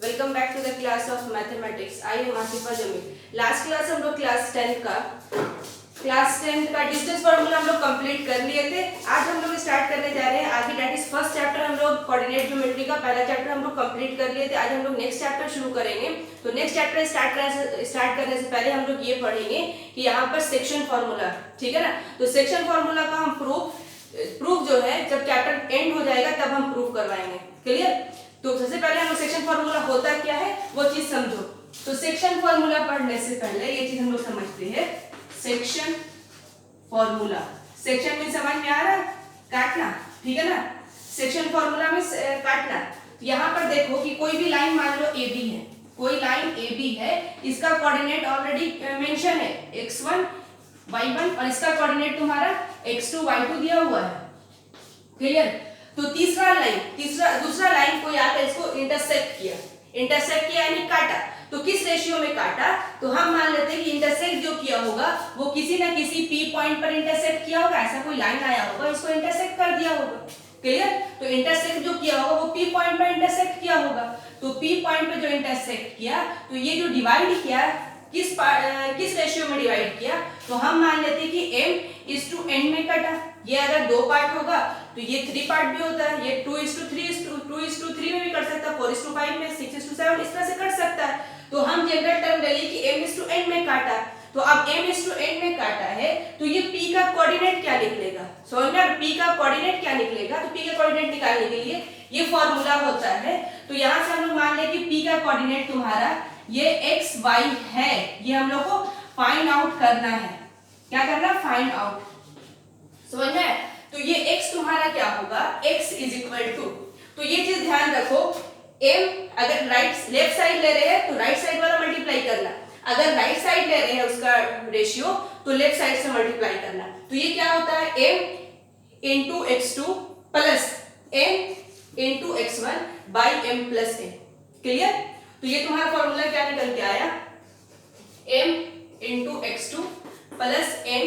Welcome back to the class of mathematics. I am Asifa Jamil. Last class हम लोग class 10 का distance formula हम लोग कंप्लीट कर लिए थे। आज हम लोग स्टार्ट करने जा रहे हैं आगे, दैट इज फर्स्ट चैप्टर। हम लोग कोऑर्डिनेट ज्योमेट्री का पहला चैप्टर हम लोग कंप्लीट कर लिए थे। आज हम लोग नेक्स्ट चैप्टर शुरू करेंगे। तो नेक्स्ट चैप्टर स्टार्ट करने से पहले हम लोग ये पढ़ेंगे कि यहाँ पर सेक्शन फार्मूला, ठीक है ना। तो सेक्शन फार्मूला का हम प्रूफ जो है जब चैप्टर एंड हो जाएगा तब हम प्रूफ करवाएंगे। क्लियर। तो सबसे पहले हम सेक्शन फार्मूला होता क्या है वो चीज समझो। तो सेक्शन फार्मूला पढ़ने से पहले ये चीज हम लोग समझते हैं। सेक्शन फार्मूला, सेक्शन में समझ में आ रहा है, काटना, ठीक है ना। सेक्शन फार्मूला में काटना। यहाँ पर देखो कि कोई भी लाइन मान लो ए बी है, कोई लाइन ए बी है, इसका कोऑर्डिनेट ऑलरेडी मेंशन है x1 y1 और इसका कोऑर्डिनेट तुम्हारा x2 y2 दिया हुआ है। क्लियर। तो दूसरा लाइन कोई आकर इसको इंटरसेक्ट किया यानी काटा। तो किस रेशियो में काटा, तो हम मान लेते हैं कि इंटरसेक्ट जो किया होगा वो किसी ना किसी P पॉइंट पर इंटरसेक्ट किया होगा। ऐसा कोई लाइन आया होगा, इसको इंटरसेक्ट कर दिया होगा। क्लियर। तो इंटरसेक्ट जो किया होगा वो P पॉइंट पर इंटरसेक्ट किया होगा। तो P पॉइंट पर जो इंटरसेक्ट किया, तो ये जो डिवाइड किया किस रेशियो में डिवाइड किया, तो हम मान लेते हैं कि m/n में कटा। ये अगर 2 पार्ट होगा तो ये 3 पार्ट भी होता है। ये 2:3 में भी कर सकता है, 4:5 में, 6:7 इस तरह से कर सकता है। तो हम जनरल टर्म ले लिए कि m/n में काटा। तो अब m/n में काटा है तो ये p का कोऑर्डिनेट क्या निकलेगा, समझ में। p का कोऑर्डिनेट क्या निकलेगा, तो p का कोऑर्डिनेट निकालने के लिए ये फॉर्मूला होता है। तो यहाँ से हम लोग मान लें कि p का कोऑर्डिनेट तुम्हारा ये x y है, ये हम लोग को फाइंड आउट करना है। क्या करना, फाइंड आउट, समझ में। तो ये x तुम्हारा क्या होगा, x इज इक्वल टू, तो ये चीज ध्यान रखो, m अगर लेफ्ट साइड ले रहे हैं तो राइट साइड वाला मल्टीप्लाई करना, अगर राइट साइड ले रहे हैं उसका रेशियो तो लेफ्ट साइड से मल्टीप्लाई करना। तो ये क्या होता है, m into x2 plus m into x1 by m plus n। Clear. तो ये तुम्हारा फॉर्मूला क्या निकल के आया, m into x2 plus n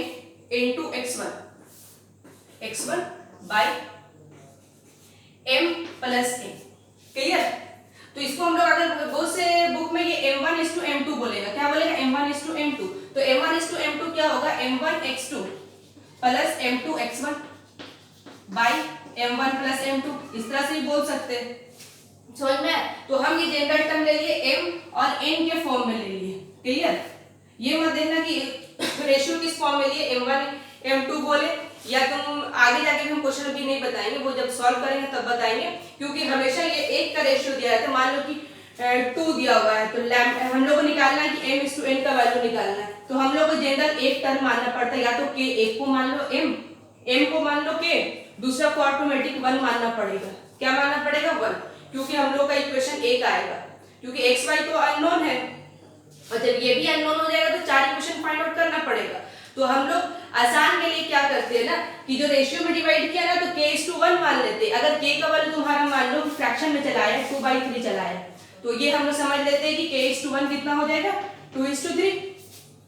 into x1 by m plus n। Clear. तो इसको हम लोग अगर बहुत से बुक में ये m1:m2 बोलेगा, क्या बोलेगा, m1:m2। तो m1:m2 क्या होगा, m1x2 plus m2x1 by m1 plus m2, इस तरह से ही बोल सकते हैं, समझ में। तो हम ये जनरल टर्म ले लिए m और n के फॉर्म में ले लिए। क्लियर। ये मत देखना कि रेशियो किस फॉर्म में लिए, m1:m2 बोले, या तुम आगे जाके भी हम क्वेश्चन भी नहीं बताएंगे, वो जब सॉल्व करेंगे तब बताएंगे, क्योंकि हमेशा ये एक का रेशियो दिया है। तो मान लो कि 2 दिया हुआ है तो हम लोग को निकालना है कि m/n का वैल्यू निकालना है। तो हम लोग को जनरल एक टर्म मानना पड़ता है, या तो k, एक को मान लो m को मान लो k, दूसरा को ऑटोमेटिक 1 मानना पड़ेगा। क्या मानना पड़ेगा, 1, क्योंकि हम लोग का इक्वेशन एक आएगा, क्योंकि x y तो अननोन है और जब ये भी अननोन हो जाएगा तो 4 इक्वेशन फाइंड आउट करना पड़ेगा। तो हम लोग आसान के लिए क्या करते हैं ना कि जो रेशियो में डिवाइड किया ना तो k:1 मान लेते हैं। अगर k का वैल्यू तुम्हारा मान लो फ्रैक्शन में चला आया, 2/3 चला आया, तो ये हम लोग समझ लेते हैं कि k:1 कितना हो जाएगा, 2:3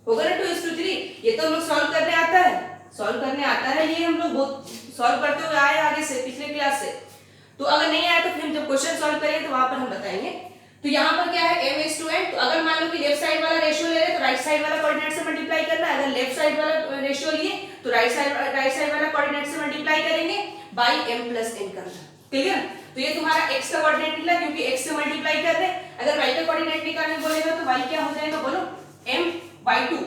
होगा ना, 2:3। ये तो हम लोग सॉल्व करने आता है, ये हम लोग बहुत सॉल्व करते हुए आए आगे से, पिछले क्लास से। तो अगर नहीं आया तो फिर हम जब क्वेश्चन सॉल्व करेंगे तो वहां पर हम बताएंगे। तो यहाँ पर क्या है, m/n। तो अगर मान लो कि लेफ्ट साइड वाला रेशियो ले रहे हैं तो राइट साइड वाला कोऑर्डिनेट से मल्टीप्लाई करना है, अगर लेफ्ट साइड वाला रेशियो लिए तो राइट साइड वाला कोऑर्डिनेट से मल्टीप्लाई करेंगे बाई m प्लस n करना। क्लियर। तो ये तुम्हारा x का कोऑर्डिनेट निकला, क्योंकि x से मल्टीप्लाई कर रहे हैं। अगर y का कोऑर्डिनेट निकालने बोलेगा तो y क्या हो जाएगा, बोलो, m/2,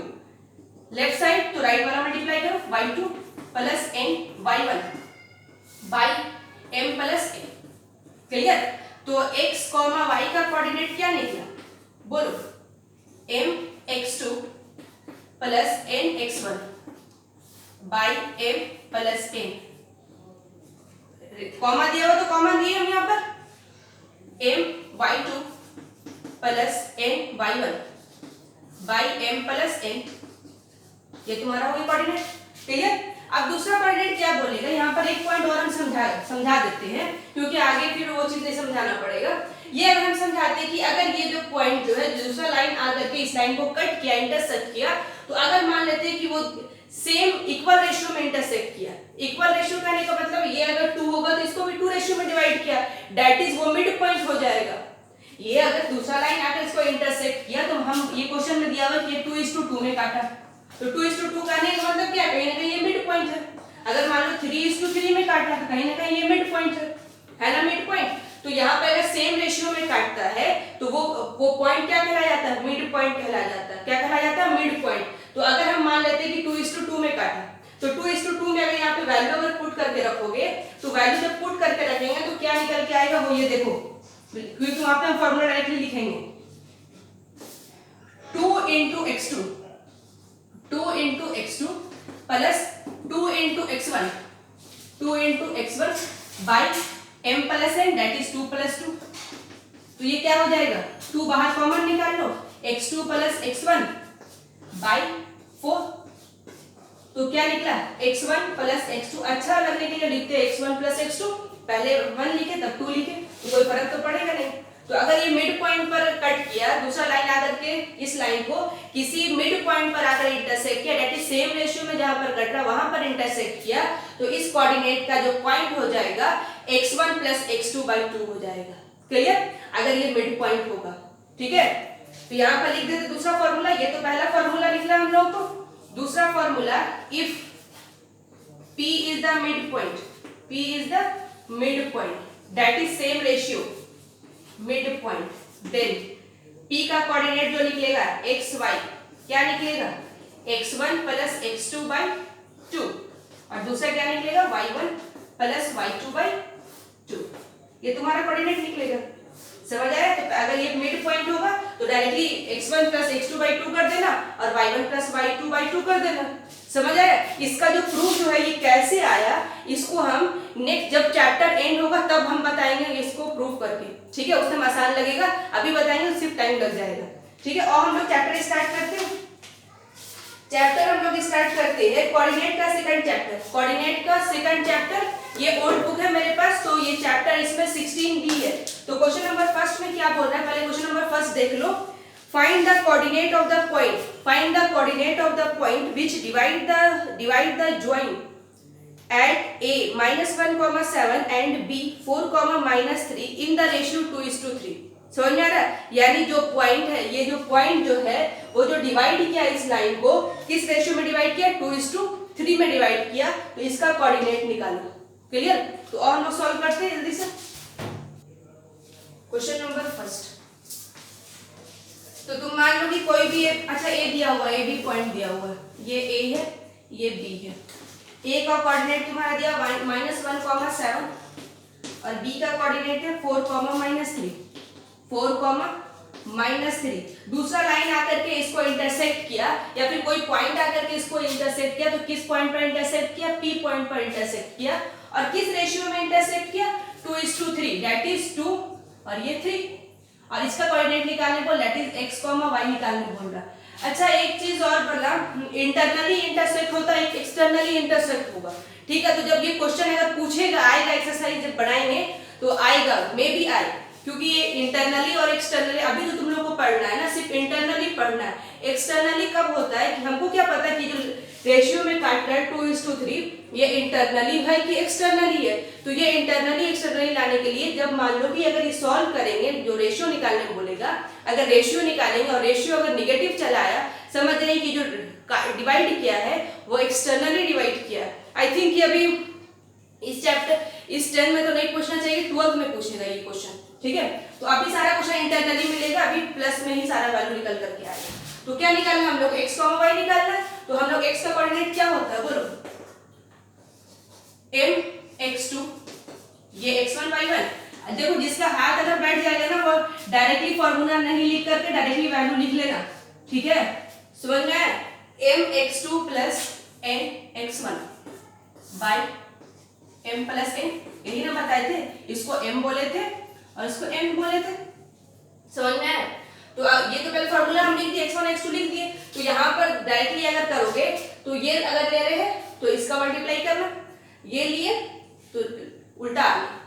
लेफ्ट साइड तो राइट वाला मल्टीप्लाई करो, y2 plus n y1 by m plus n। Clear. तो x, y का कोऑर्डिनेट क्या निकला, बोलो, mx2 plus nx1 by m plus n। Comma दिया हो तो कॉमा दिए हम यहाँ पर, my2 plus ny1 by m plus n। ये तुम्हारा हो गया कोऑर्डिनेट। क्लियर। अब दूसरा कोऑर्डिनेट क्या बोलेगा, यहाँ पर एक पॉइंट और हम समझा देते हैं, क्योंकि आगे फिर वो चीज नहीं समझाना पड़ेगा। ये अगर हम समझाते हैं कि अगर ये जो पॉइंट जो है दूसरा लाइन आकर के इस लाइन को कट किया, इंटरसेक्ट किया, तो अगर मान लेते हैं कि वो सेम इक्वल रेशियो में इंटरसेक्ट किया, इक्वल रेशियो कहने का मतलब ये अगर 2 होगा तो इसको भी 2 रेशियो में डिवाइड किया, दैट इज वो मिड पॉइंट हो जाएगा। ये अगर दूसरा लाइन आकर इसको इंटरसेक्ट किया तो हम ये क्वेश्चन में दिया हुआ कि 2:2 में काटा, तो 2:2 काटने का मतलब क्या, कहीं ना कहीं ये मिड पॉइंट है। अगर मान लो 3:3 में काटा तो कहीं ना कहीं ये मिड पॉइंट है ना, मिड पॉइंट। तो यहाँ पे अगर सेम रेशियो में काटता है तो वो पॉइंट क्या कहलाया जाता है, मिड पॉइंट कहलाया जाता है। क्या कहलाया जाता है, मिड पॉइंट। तो अगर हम मान लेते हैं कि 2:2 में काटा, तो 2:2 में अगर यहाँ पे वैल्यू अगर पुट करके रखोगे तो वैल्यू जब पुट करके रखेंगे तो क्या निकल के आएगा, वो ये देखो, क्योंकि वहां पे हम फॉर्मूला डायरेक्टली लिखेंगे 2 into x2 plus 2 into x1 by m plus n, that is 2 plus 2। तो ये क्या हो जाएगा, 2 बाहर कॉमन निकाल लो, x2 plus x1 by 4। तो क्या निकला, x1 plus x2। अच्छा लगने के लिए लिखते हैं x1 plus x2, पहले 1 लिखे तब 2 लिखे, तो कोई फर्क तो पड़ेगा नहीं। तो अगर ये मिड पॉइंट पर कट किया, दूसरा लाइन आकर के इस लाइन को किसी मिड पॉइंट पर आकर इंटरसेक्ट किया, दैट इज सेम रेशियो में जहां पर कट रहा वहां पर इंटरसेक्ट किया, तो इस कोऑर्डिनेट का जो पॉइंट हो जाएगा x1 plus x2 by 2 हो जाएगा। क्लियर, अगर ये मिड पॉइंट होगा, ठीक है। तो यहाँ पर लिख देते दूसरा फॉर्मूला, ये तो पहला फॉर्मूला निकला हम लोग को। दूसरा formula, if p is the midpoint, that is same ratio midpoint, then p का कोऑर्डिनेट जो निकलेगा x y, क्या निकलेगा, x1 plus x2 by 2, और दूसरा क्या निकलेगा, y1 plus y2 by 2। ये तुम्हारा कोऑर्डिनेट निकलेगा, समझ आया। तो अगर ये मिड पॉइंट होगा तो directly x1 plus x2 by 2 कर देना और y1 plus y2 by 2 कर देना, समझ आया। इसका जो प्रूफ जो है ये कैसे आया, इसको हम नेक्स्ट जब चैप्टर एंड होगा तब हम बताएंगे इसको प्रूफ करके, ठीक है। उसमें आसान लगेगा, अभी बताएंगे तो सिर्फ टाइम लग जाएगा, ठीक है। और हम लोग चैप्टर स्टार्ट करते हैं। चैप्टर हम लोग स्टार्ट करते हैं कोऑर्डिनेट का सेकंड चैप्टर। कोऑर्डिनेट का सेकंड चैप्टर, ये ओल्ड बुक है मेरे पास, तो ये चैप्टर इसमें 16b है। तो क्वेश्चन नंबर फर्स्ट में क्या बोल रहा है, पहले क्वेश्चन नंबर फर्स्ट देख लो। Find the coordinate of the point, find the coordinate of the point which divide the joint at a -1,7 and b 4,-3 in the ratio 2:3। समझ में आ रहा है, यानी जो पॉइंट है, ये जो पॉइंट जो है वो जो डिवाइड किया इस लाइन को किस रेशियो में डिवाइड किया, 2:3 में डिवाइड किया, तो इसका कोऑर्डिनेट निकालो। क्लियर, तो और हम लोग सॉल्व करते हैं जल्दी से। क्वेश्चन नंबर फर्स्ट, तो तुम मान लो कि कोई भी अच्छा ए दिया हुआ है, ए बी पॉइंट दिया हुआ है, ये ए है ये बी है। ए का कोऑर्डिनेट तुम्हारा दिया -1,7 और बी का कोऑर्डिनेट है 4,-3, 4,-3। दूसरा लाइन आकर के इसको इंटरसेक्ट किया या फिर कोई पॉइंट आकर के इसको इंटरसेक्ट किया, तो किस पॉइंट पर इंटरसेक्ट किया, पी पॉइंट पर इंटरसेक्ट किया, और किस रेशियो में इंटरसेक्ट किया, 2:3, दैट इज 2 और ये 3, और इसका कोऑर्डिनेट निकालने को दैट इज x, y निकालने बोल रहा। अच्छा एक चीज और बोला, इंटरनली इंटरसेक्ट होता है, एक्सटर्नली इंटरसेक्ट होगा, ठीक है। तो जब ये क्वेश्चन अगर पूछेगा, आएगा एक्सरसाइज जब बनाएंगे तो आएगा, मे बी आए, क्योंकि ये इंटरनली और एक्सटर्नली अभी तो तुम लोग को पढ़ना है ना, सिर्फ इंटरनली पढ़ना है। एक्सटर्नली कब होता है कि हमको क्या पता कि जो रेशियो में काट रहा है 2:3, ये इंटरनली है कि एक्सटर्नली है। तो ये इंटरनली एक्सटर्नली लाने के लिए जब मान लो कि अगर ये सॉल्व करेंगे, जो रेशियो निकालने को बोलेगा, अगर रेशियो निकालेंगे और रेशियो अगर निगेटिव चला आया, समझ रहे कि जो डिवाइड किया है वो एक्सटर्नली डिवाइड किया है। आई थिंक ये अभी इस चैप्टर इस 10 में तो नहीं पूछना चाहिए, 12 में पूछेगा ये क्वेश्चन, ठीक है। तो अभी सारा क्वेश्चन इंटरनली मिलेगा, अभी प्लस में ही सारा वैल्यू निकल करके आएगा। तो क्या निकालना हम लोग, x, y निकालना है। तो हम लोग x का कोऑर्डिनेट क्या होता है बोलो, mx2, ये x1 y1। देखो जिसका हाथ अगर बैठ जाएगा ना, वो डायरेक्टली फॉर्मूला नहीं लिख करके डायरेक्टली वैल्यू लिख लेना, ठीक है। समझ में आया, mx2 plus nx1 by m plus n, यही ना बताए थे, इसको m बोले थे और इसको n बोले थे, समझ में आया। तो ये तो पहले फॉर्मूला हम लिख दिए, x1 x2 लिख दिए। तो यहाँ पर डायरेक्टली अगर करोगे तो ये अगर ले रहे हैं तो इसका मल्टीप्लाई करना, ये लिए तो उल्टा आना,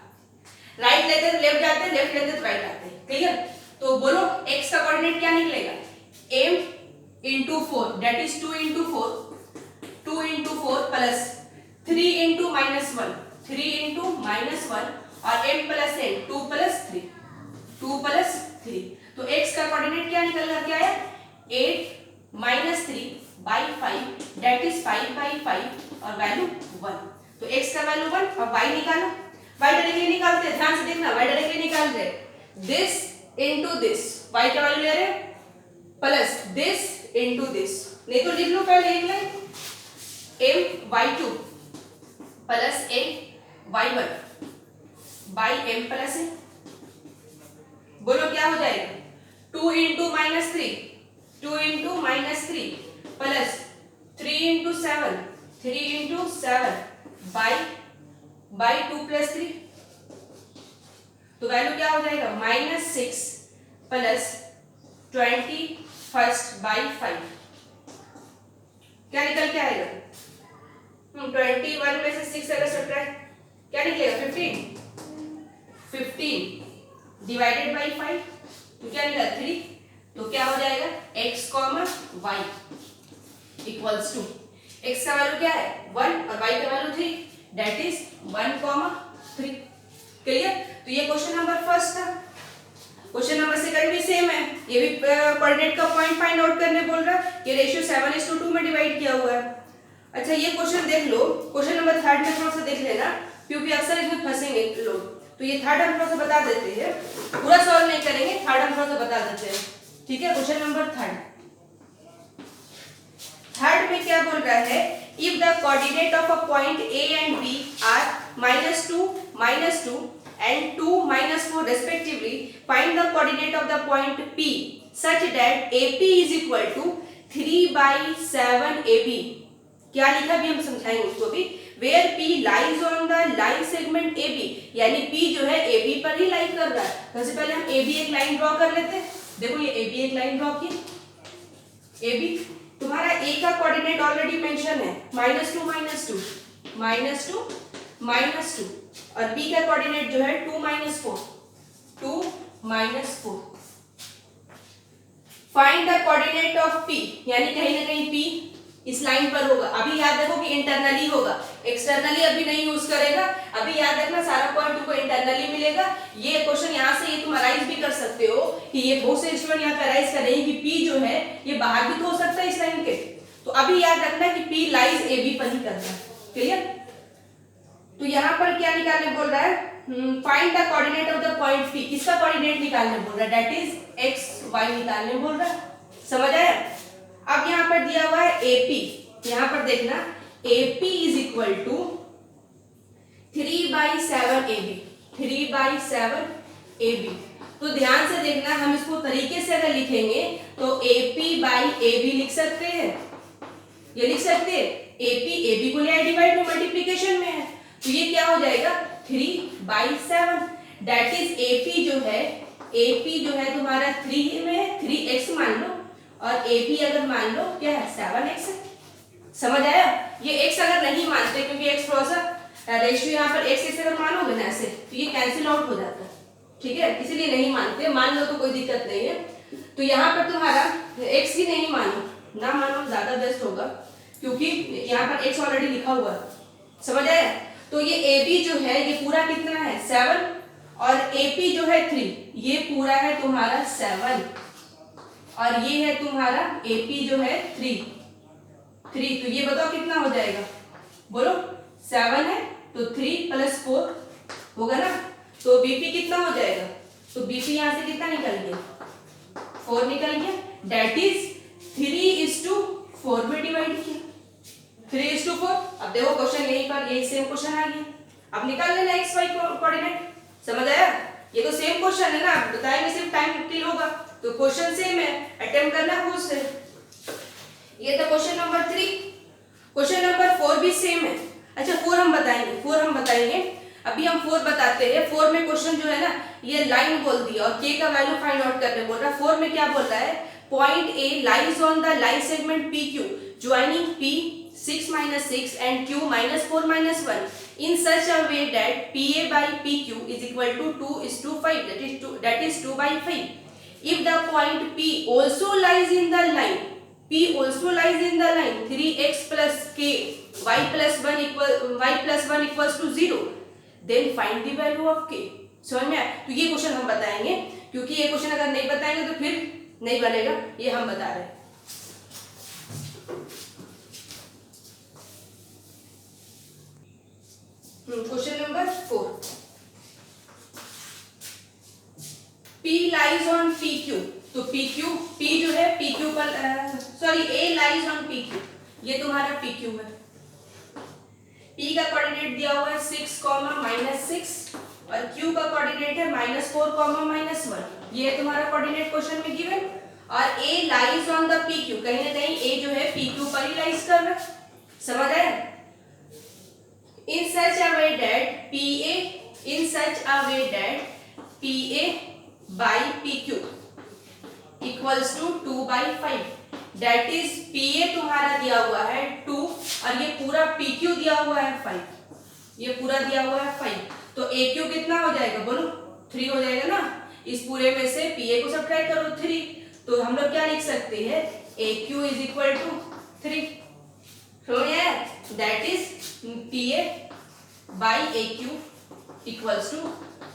राइट लेते तो लेफ्ट जाते, लेफ्ट लेते तो राइट आते, क्लियर। तो बोलो x का कोऑर्डिनेट क्या निकलेगा, m into 4, that is 2 into 4, 2 into 4 plus 3 into -1, 3 into -1 और m plus n, 2 plus 3, 2 plus 3। तो x का कोऑर्डिनेट क्या निकल कर के आया 8 minus 3 by 5 that is 5 by 5 और वैल्यू 1। तो x का वैल्यू 1 और y निकालो। y डायरेक्टली निकालते हैं, ध्यान से देखना, y डायरेक्टली निकाल रहे दिस इनटू दिस, y का वैल्यू ले रहे प्लस दिस इनटू दिस, नहीं तो लिख लो पहले एक line m y2 plus m y1 by m plus m। बोलो क्या हो जाएगा 2 into minus 3 2 into minus 3 plus 3 into 7 3 into 7 by 2 plus 3। तो वैल्यू क्या हो जाएगा -6 प्लस 21 बाई 5। क्या निकल के आएगा 21 में से 6 अगर सब्ट्रैक्ट क्या निकलेगा 15 डिवाइडेड बाई 5 तो क्या निकला 3। तो क्या हो जाएगा x y equals to x का वैल्यू क्या है 1 और y का वैल्यू 3 दैट इज 1 3। क्लियर। तो ये क्वेश्चन नंबर फर्स्ट था। क्वेश्चन नंबर सेकंड भी सेम है, ये भी कोऑर्डिनेट का पॉइंट फाइंड आउट करने बोल रहा है कि रेशियो 7:2 में डिवाइड किया हुआ है। अच्छा ये क्वेश्चन देख लो, क्वेश्चन नंबर थर्ड में थोड़ा सा देख लेना क्योंकि अक्सर इसमें फंसेंगे लोग। तो ये थर्ड हम थोड़ा सा बता देते हैं, पूरा सॉल्व नहीं करेंगे, थर्ड हम थोड़ा सा बता देते हैं, ठीक है। क्वेश्चन नंबर थर्ड में क्या बोल रहा है if the coordinate of a point A and B are -2 and 2 -4 respectively, find the coordinate of the point P such that AP is equal to 3/7 AB। क्या लिखा भी हम समझाएंगे उसको भी। Where P lies on the line segment AB, यानी P जो है AB पर ही लाई कर रहा है। सबसे पहले हम AB एक लाइन ड्रॉ कर लेते हैं। देखो ये AB एक लाइन ड्रॉ की, AB तुम्हारा A का कोऑर्डिनेट ऑलरेडी मेंशन है -2 और B का कोऑर्डिनेट जो है 2 -4। Find the coordinate of P, यानी कहीं ना कहीं P इस लाइन पर होगा। अभी याद रखो कि इंटरनली होगा, एक्सटर्नली अभी नहीं यूज करेगा। अभी याद रखना सारा पॉइंट तुमको इंटरनली मिलेगा। ये क्वेश्चन यहाँ से ये तुम अराइज भी कर सकते हो कि ये बहुत से स्टूडेंट यहाँ पे अराइज कर रहे हैं कि P जो है ये बाहर भी तो हो सकता है इस लाइन के। तो अभी याद रखना कि P लाइज AB पर ही करना है। क्लियर। तो यहाँ पर क्या निकालने बोल रहा है find the coordinate of the point P, किसका कोऑर्डिनेट निकालने बोल रहा है दैट इज x y निकालने बोल रहा है। समझ आया। अब यहाँ पर दिया हुआ है AP, यहाँ पर देखना AP is equal to 3/7 AB। तो ध्यान से देखना, हम इसको तरीके से अगर लिखेंगे तो AP/AB लिख सकते हैं, ये लिख सकते हैं AP को ले डिवाइड में मल्टीप्लिकेशन में है तो ये क्या हो जाएगा 3/7 दैट इज AP जो है तुम्हारा 3 में 3x मान लो और AP अगर मान लो क्या है 7x। समझ आया। ये x अगर नहीं मानते क्योंकि x थोड़ा सा रेशियो यहाँ पर x अगर मानोगे ना ऐसे तो ये कैंसिल आउट हो जाता है, ठीक है, इसीलिए नहीं मानते। मान लो तो कोई दिक्कत नहीं है। तो यहाँ पर तुम्हारा x ही नहीं मानो, ना मानो ज्यादा बेस्ट होगा क्योंकि यहाँ पर x ऑलरेडी लिखा हुआ है। समझ आया। तो ये AB जो है ये पूरा कितना है 7 और AP जो है 3, ये पूरा है तुम्हारा 7 और ये है तुम्हारा AP जो है 3। तो ये बताओ कितना हो जाएगा, बोलो 7 है तो 3 + 4 होगा ना। तो BP कितना हो जाएगा, तो BP यहाँ से कितना निकल गया 4 निकल गया दैट इज 3:4 में डिवाइड किया 3:4। अब देखो क्वेश्चन यहीं पर यही सेम क्वेश्चन आ गया। अब निकाल लेना एक्स वाई कोऑर्डिनेट। समझ आया। ये तो सेम क्वेश्चन है ना, बताएंगे सिर्फ टाइम किल होगा। तो क्वेश्चन सेम है, अटेम्प्ट करना खुद से। ये था क्वेश्चन नंबर 3। क्वेश्चन नंबर 4 भी सेम है। अच्छा 4 हम बताएंगे। अभी हम 4 बताते हैं। 4 में क्वेश्चन जो है ना ये लाइन बोल दिया और k का वैल्यू फाइंड आउट करने बोल रहा है। 4 में क्या बोल रहा है point A lies on the line segment PQ joining P 6 - 6 and Q -4 - 1 in such a way that PA by PQ is equal to 2:5 that is 2/5. If the point P also lies in the line 3x plus k y plus 1 equals to 0 then find the value of k। समझ में आया। तो ये question हम बताएंगे क्योंकि ये question अगर नहीं बताएंगे तो फिर नहीं बनेगा, ये हम बता रहे हैं। Question number 4, P lies on PQ, तो PQ, P जो है PQ पर sorry A lies on PQ, ये तुम्हारा PQ है। P का कोऑर्डिनेट दिया हुआ है 6, -6 और Q का कोऑर्डिनेट है -4, -1, ये है तुम्हारा कोऑर्डिनेट क्वेश्चन में गिवन। और A lies on the PQ, कहीं ना कहीं A जो है PQ पर ही लाइज कर रहा है, समझ आया? In such a way that PA by PQ equals to 2/5, that is PA तुम्हारा दिया हुआ है 2 और ये पूरा PQ दिया हुआ है 5, ये पूरा दिया हुआ है 5, तो AQ कितना हो जाएगा बोलो? 3 हो जाएगा ना। इस पूरे में से PA को सब्ट्रैक्ट करो 3, तो हम लोग क्या लिख सकते हैं? AQ is equal to 3, समझ आया? that is PA by AQ equals to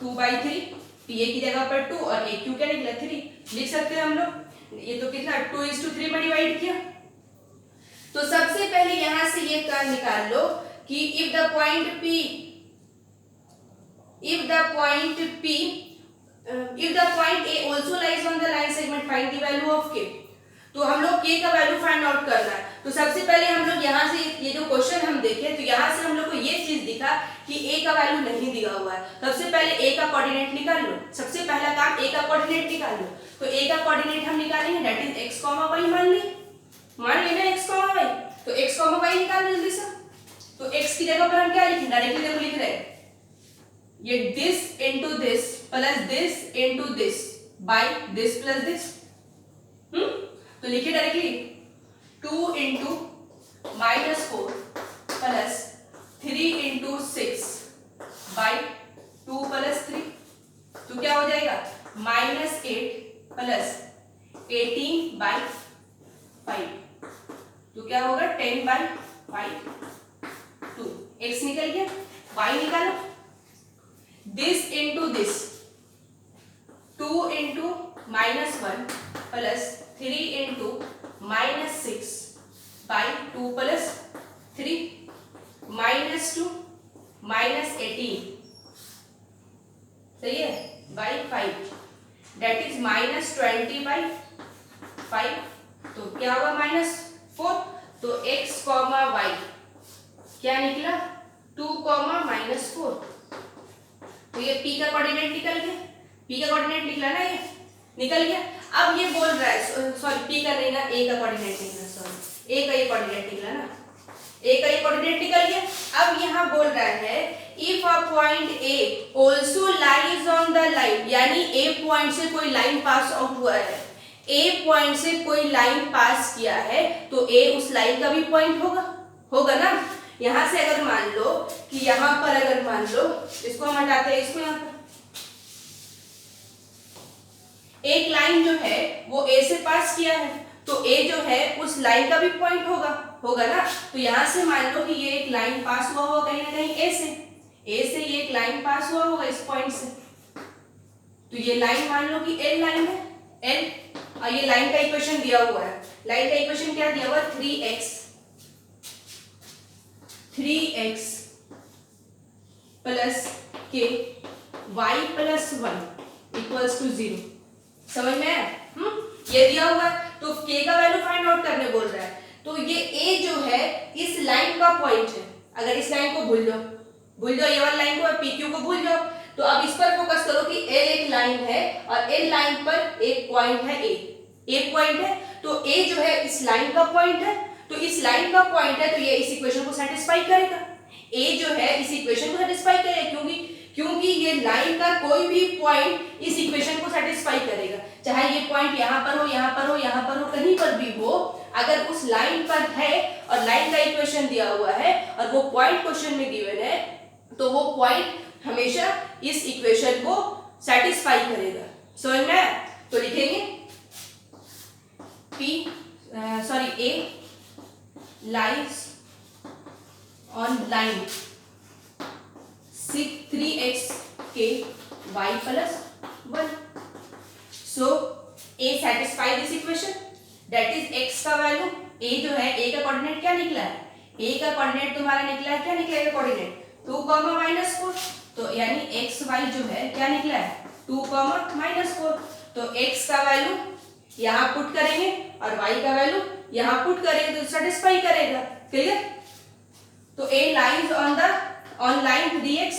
2/3, PA की जगह पर 2 और AQ क्या निकला? 3 लिख सकते हैं हम लोग। ये तो कितना 2:3 में डिवाइड किया। तो सबसे पहले यहां से ये कर निकाल लो कि if the point P A also lies on the line segment, find the value of K। तो हम लोग K का वैल्यू फाइंड आउट करना है। तो सबसे पहले हम लोग यहाँ से ये जो क्वेश्चन हम देखे तो यहाँ से हम लोग को ये चीज दिखा कि A का वैल्यू नहीं दिया हुआ है। सबसे पहले A का कोऑर्डिनेट निकाल लो, सबसे पहला काम A का कोऑर्डिनेट निकाल लो। तो A का कोऑर्डिनेट हम निकालेंगे, दैट इज x, y मान लेना x, y, तो x, y निकाल लो जल्दी से। तो x की जगह पर हम क्या लिखेंगे? डायरेक्टली देखो लिख रहे हैं ये this into this plus this into this by this plus this. तो लिखिए directly 2 into -4 plus 3 into 6 by 2 plus 3, तो क्या हो जाएगा? -8 प्लस 18/5, तो क्या होगा? 10/5, 2 x निकल गया, y निकालो। This into this 2 into -1 plus 3 into -6 by 2 plus 3 -2 -18, सही है, बाई 5, दैट इज -20/5, तो क्या होगा? -4, तो x, y क्या निकला? 2, -4, तो ये P का कोऑर्डिनेट निकल गया, P का कोऑर्डिनेट निकला ना, ये निकल गया। अब ये बोल रहा है, सॉरी P का नहीं ना, A का कोऑर्डिनेट निकला, सॉरी A का ये कोऑर्डिनेट निकला ना, A का ये कोऑर्डिनेट निकल गया। अब यहाँ बोल रहा है if a point A also lies on the line, यानी A पॉइंट से कोई लाइन पास आउट हुआ है, A पॉइंट से कोई लाइन पास किया है, तो A उस लाइन का भी पॉइंट होगा ना। यहां से अगर मान लो कि यहां पर अगर मान लो, इसको हम हटाते हैं, इसको यहां पर एक लाइन जो है वो A से पास किया है, तो A जो है उस लाइन का भी पॉइंट होगा ना। तो यहां से मान लो कि ये एक लाइन पास हुआ होगा कहीं ना कहीं A से ये एक लाइन पास हुआ होगा इस पॉइंट से, तो ये लाइन मान लो कि L लाइन है, L, और ये लाइन का इक्वेशन दिया हुआ है। लाइन का इक्वेशन क्या दिया हुआ है? 3x plus k y plus 1 equals to 0, समझ में आया? ये दिया हुआ है, तो k का वैल्यू फाइंड आउट करने बोल रहा है। तो ये a जो है इस लाइन का पॉइंट है। अगर इस लाइन को भूल जाओ ये वाली लाइन को, PQ को भूल जाओ, तो अब इस पर फोकस करो कि L एक लाइन है और L लाइन पर एक पॉइंट है, A पॉइंट है, तो A जो है इस लाइन का पॉइंट है, तो इस लाइन का पॉइंट है, तो ये इस इक्वेशन को सेटिस्फाई करेगा। A जो है इस इक्वेशन को सेटिस्फाई करेगा, क्योंकि ये लाइन का कोई भी पॉइंट इस इक्वेशन को सेटिस्फाई करेगा, चाहे ये पॉइंट यहाँ पर हो, यहाँ पर हो, यहाँ पर हो, कहीं पर भी हो, अगर उस लाइन पर है और लाइन का इक्वेशन दिया हुआ है और वो पॉइंट क्वेश्चन में गिवन है, तो वो पॉइंट हमेशा इस इक्वेशन को सेटिस्फाई करेगा, समझ में आया? तो लिखेंगे A lies on line 3x k y plus 1, so A satisfy this equation, that is x का वैल्यू, a जो है a का कोऑर्डिनेट क्या निकला है, a का कोऑर्डिनेट तुम्हारा निकला है, क्या निकलेगा कोऑर्डिनेट 2, -4, तो यानी x y जो है क्या निकला है 2, -4, तो x का वैल्यू यहाँ पुट करेंगे और y का वैल्यू यहाँ पुट करेंगे तो सेटिस्फाई करेगा। क्लियर? तो a lies on line 3x,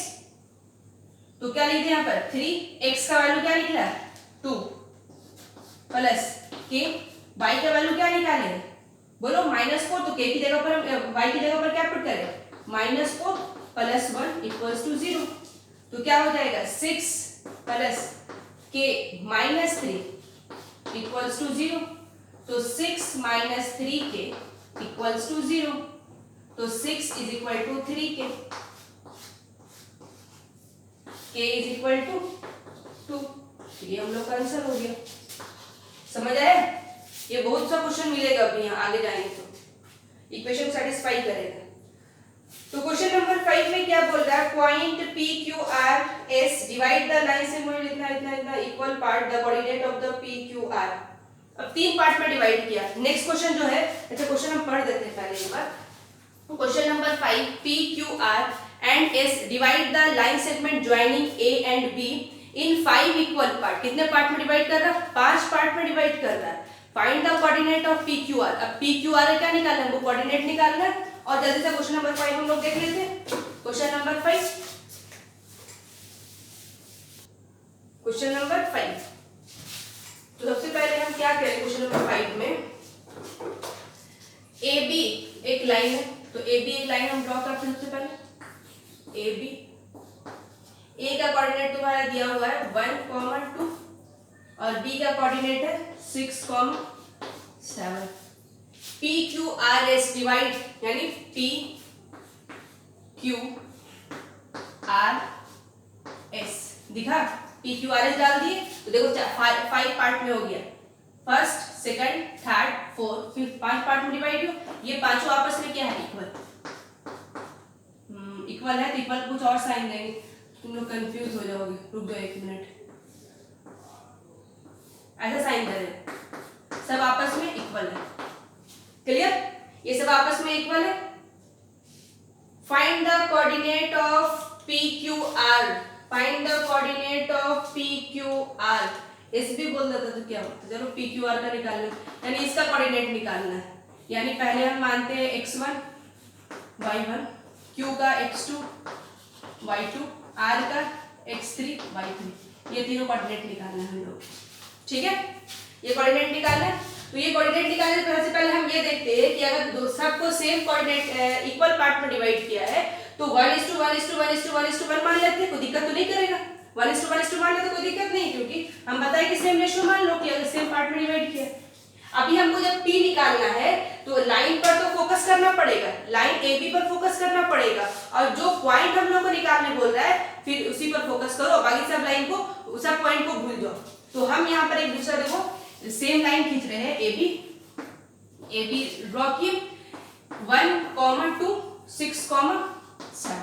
तो क्या लिख दे यहाँ पर 3x का वैल्यू क्या निकला 2 प्लस k, y का वैल्यू क्या निकालेंगे बोलो -4, तो k की जगह पर y की जगह पर क्या पुट करें -4 प्लस 1 इक्वल्स टू 0, तो क्या हो जाएगा 6 प्लस k -3 इक्वल्स टू 0, तो 6 - 3k इक्वल्स टू 0, तो 6 is equal to 3k, k is equal to 2, ये हम लोग का आंसर हो गया। समझ आया? ये बहुत सा क्वेश्चन मिलेगा अभी यहाँ आगे जाएंगे तो इक्वेशन सेटिस्फाई करेगा। तो क्वेश्चन नंबर 5 में क्या बोल रहा है, point P Q R S divide the line segment इतना इतना इतना equal part the coordinate of the P Q R। अब 3 पार्ट में डिवाइड किया। नेक्स्ट क्वेश्चन जो है, अच्छा क्वेश्चन हम पढ़ देते हैं पहले एक बार। Question number 5, P Q R and S divide the line segment joining A and B in 5 equal part। कितने पार्ट में डिवाइड कर रहा है 5 पार्ट में डिवाइड कर रहा है। Find the coordinate of P Q R। अब P Q R क्या निकालना है, वो कोऑर्डिनेट निकालना है। और जल्दी से क्वेश्चन नंबर 5 हम लोग देख लेते हैं। क्वेश्चन नंबर 5, क्वेश्चन नंबर 5, तो सबसे पहले हम क्या करें क्वेश्चन नंबर 5 में, ए बी एक लाइन है, तो ए बी एक लाइन हम ड्रॉ करते हैं। सबसे पहले ए बी, ए का कोऑर्डिनेट तुम्हारा दिया हुआ है 1, 2 और बी का कोऑर्डिनेट है 6, 7। P Q R S divide यानी P Q R S दिखा, P Q R S डाल दिए तो देखो 5 पार्ट में हो गया, first, second, third, fourth, fifth, 5 part में डिवाइड हो। ये पांचों आपस में क्या है इक्वल, इक्वल है तो इक्वल कुछ और साइन देंगे, तुम लोग कंफ्यूज हो जाओगे। रुक जाओ 1 मिनट, ऐसा साइन करें, सब आपस में इक्वल है। क्लियर? ये सब आपस में इक्वल है। Find the coordinate of P Q R। Find the coordinate of P Q R। इस भी बोल देता तो क्या होता, चलो P Q R का निकालना, यानी इसका कोऑर्डिनेट निकालना है। यानी पहले हम मानते हैं x1 y1, Q का x2 y2, R का x3 y3, ये तीनों कोऑर्डिनेट निकालना है हम लोग। ठीक है, ये कोऑर्डिनेट निकालना है। तो ये कोऑर्डिनेट निकालने से पहले हम ये देखते हैं कि अगर सबको सेम कोऑर्डिनेट इक्वल पार्ट में डिवाइड किया है तो 1:1:1:1:1 मान लेते हैं, कोई दिक्कत तो नहीं करेगा। 1:1:1 मान लेते कोई दिक्कत नहीं, क्योंकि हम बताए कि सेम रेशियो मान लो कि अगर सेम पार्ट में डिवाइड किया। अभी हमको जब P निकालना है तो लाइन पर तो फोकस करना पड़ेगा, लाइन AB पर फोकस करना पड़ेगा, और जो पॉइंट हम लोग को निकालने बोल रहा है फिर उसी पर फोकस करो, बाकी सब लाइन को, सब पॉइंट को भूल जाओ। तो हम यहाँ पर एक दूसरा देखो सेम लाइन खींच रहे हैं, AB ड्रॉ किए 1, 2, 6, 7।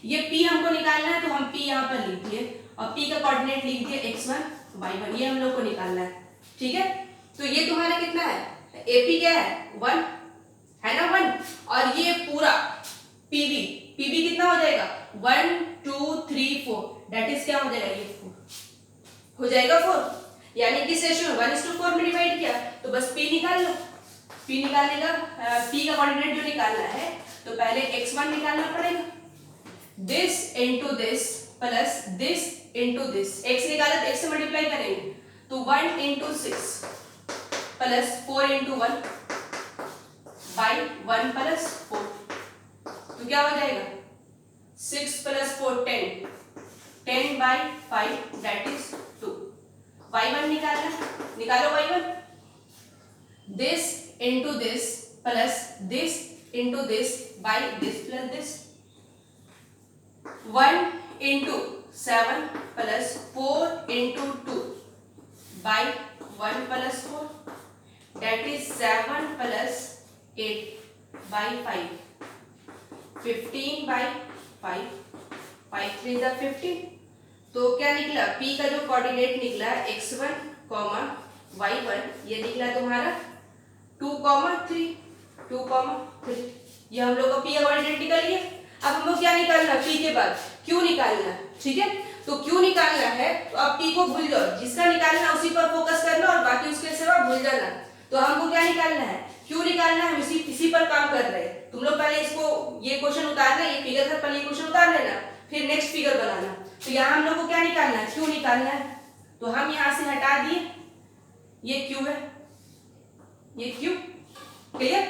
ये P हमको निकालना है तो हम P यहाँ पर लिख दिए और P का कोऑर्डिनेट लिख दिए x1 y1, ये हम लोग को निकालना है। ठीक है, तो ये तुम्हारा कितना है, AP क्या है 1 है ना, 1, और ये पूरा PB कितना हो जाएगा 1, 2, 3, 4, दैट इज क्या हो जाएगा, ये 4 हो जाएगा 4। यानी किस रेशियो 1:4 में डिवाइड किया, तो बस P निकाल लो। P निकालने का P का कोऑर्डिनेट जो निकालना है तो पहले x1 निकालना पड़ेगा, this into this plus this into this, x निकाला तो x से मल्टीप्लाई करेंगे तो 1 × 6 प्लस 4 × 1 बाई 1 + 4, तो क्या हो जाएगा 6 + 4 10, 10/5 दैट इज 2। y1 निकालो y1, this into this plus this into this by this plus this, 1 × 7 plus 4 × 2 by 1 + 4, that is 7 plus 8/5, 15/5, 5 3 = 15। तो क्या निकला, P का जो कोऑर्डिनेट निकला x1 कॉमा y1 ये निकला तुम्हारा 2,3 2,3। ये हम लोग को p का कोऑर्डिनेट निकल गया। अब हम लोग क्या निकालना p के बाद q निकालना, ठीक है। तो q निकालना है तो अब p को भूल जाओ, जिसका निकालना उसी पर फोकस करना और बाकी उसके सिवा भूल जाना। तो हमको क्या निकालना है, q निकालना है, इसी पर काम कर रहे हैं। तुम लोग पहले इसको ये क्वेश्चन उतारना, ये फिगर था, पहले ये क्वेश्चन उतार लेना, फिर नेक्स्ट फिगर बनाना। तो यहाँ हम लोग को क्या निकालना है, q निकालना है। तो हम यहाँ से हटा दिए, ये q है, ये q, क्लियर।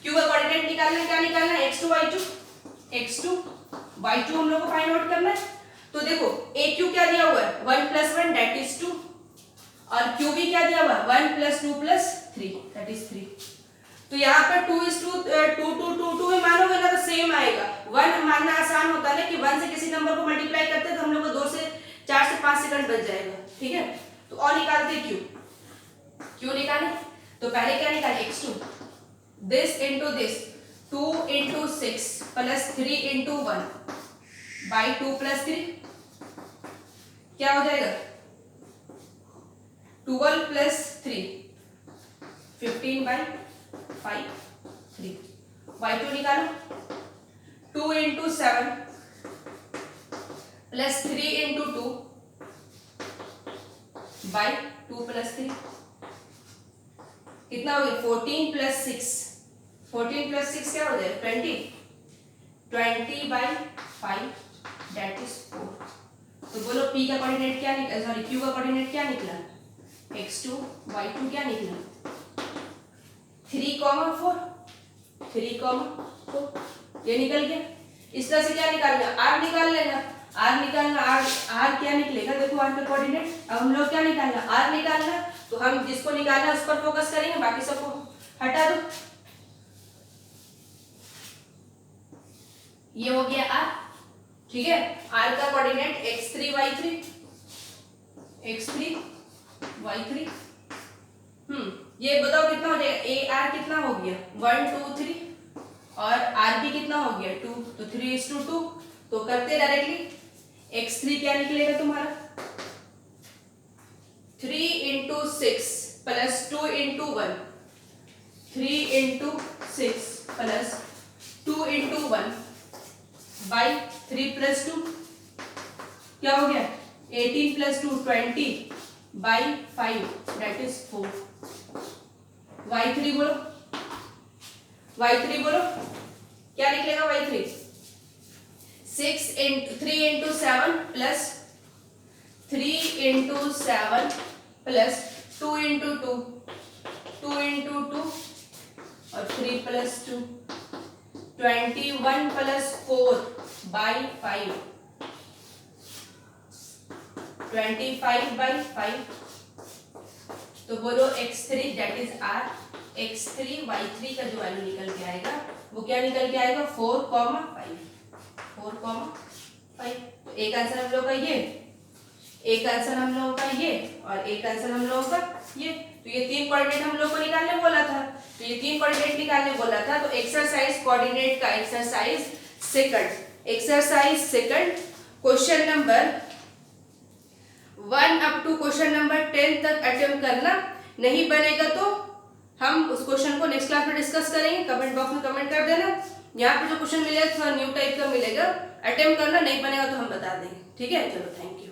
q का कोऑर्डिनेट निकालना है, क्या निकालना है, x2 y2 हम लोग को फाइंड आउट करना है। तो देखो aq क्या दिया हुआ है 1 + 1 दैट इज 2 और qb क्या दिया हुआ है 1 + 2 + 3 दैट इज 3। तो यहाँ पर 2 में मानोगे ना तो सेम आएगा। 1 मानना आसान होता है ना कि 1 से किसी नंबर को मल्टीप्लाई करते हैं तो हम लोग को 4 से 5 सेकंड बच जाएगा, ठीक है। तो और निकालते q निकाले। तो पहले क्या निकाले x2 this into this 2 × 6 + 3 × 1 by 2 + 3 क्या हो जाएगा 12 + 3 15/5 3। y2 निकालो 2 × 7 + 3 × 2 by 2 + 3 कितना हो गया 14 + 6 14 + 6 क्या हो जाएगा 20/5 दैट इज 4। तो बोलो p का कोऑर्डिनेट क्या निकला, सॉरी q का कोऑर्डिनेट क्या निकला x2 y2 क्या निकला 3,4 ये निकल गया। इस तरह से क्या निकालना r निकाल लेना, r क्या निकलेगा, देखो r का कोऑर्डिनेट। अब हम लोग क्या निकालना r निकालना, तो हम जिसको निकालना उस पर फोकस करेंगे, बाकी सबको हटा दो। ये हो गया r, ठीक है। r का कोऑर्डिनेट x3 y3 ये बताओ कितना हो जाएगा ar कितना हो गया 1 2 3 और rb कितना हो गया 2, तो 3:2। तो करते डायरेक्टली x3 क्या निकलेगा तुम्हारा 3 × 6 + 2 × 1 3 × 6 + 2 × 1 by 3 + 2 क्या हो गया 18 + 2 20/5 दैट इज 4। y3 बोलो क्या निकलेगा y3 3 × 7 + 3 × 7 + 2 × 2 2 × 2 और 3 + 2 21 + 4/5 25/5। तो बोलो x3 that is r x3 y3 का जो वैल्यू निकल के आएगा वो क्या निकल के आएगा 4,5 तो एक आंसर हम लोग का ये, एक आंसर हम लोगों का ये और एक आंसर हम लोगों का ये। तो ये 3 कोऑर्डिनेट हम लोग को निकालने बोला था, तो ये 3 कोऑर्डिनेट निकालने बोला था। तो एक्सरसाइज कोऑर्डिनेट का exercise second question number 1 up to question number 10 तक अटेम्प्ट करना। नहीं बनेगा तो हम उस क्वेश्चन को नेक्स्ट क्लास में डिस्कस करेंगे। कमेंट बॉक्स में कमेंट कर देना। यहाँ पे जो क्वेश्चन मिलेगा थोड़ा न्यू टाइप का मिलेगा, अटेम्प्ट करना, नहीं बनेगा तो हम बता देंगे, ठीक है। चलो थैंक यू।